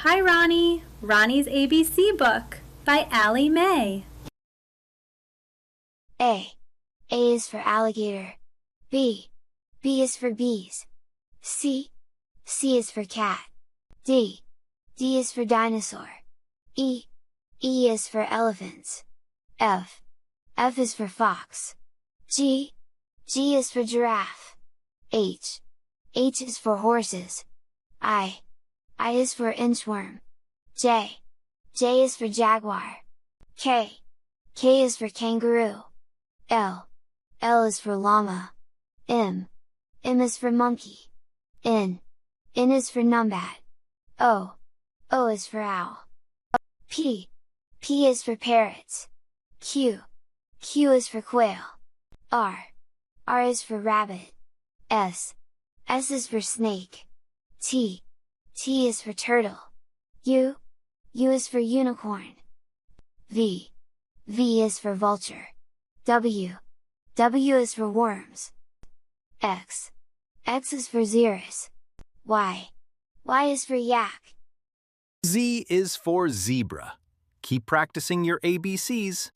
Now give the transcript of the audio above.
Hi, Ronnie. Ronnie's ABC book by Allie Mae. A. A is for alligator. B. B is for bees. C. C is for cat. D. D is for dinosaur. E. E is for elephants. F. F is for fox. G. G is for giraffe. H. H is for horses. I. I is for inchworm. J. J is for jaguar. K. K is for kangaroo. L. L is for llama. M. M is for monkey. N. N is for numbat. O. O is for owl. P. P is for parrots. Q. Q is for quail. R. R is for rabbit. S. S is for snake. T. T is for turtle. U. U is for unicorn. V. V is for vulture. W. W is for worms. X. X is for xerus. Y. Y is for yak. Z is for zebra. Keep practicing your ABCs.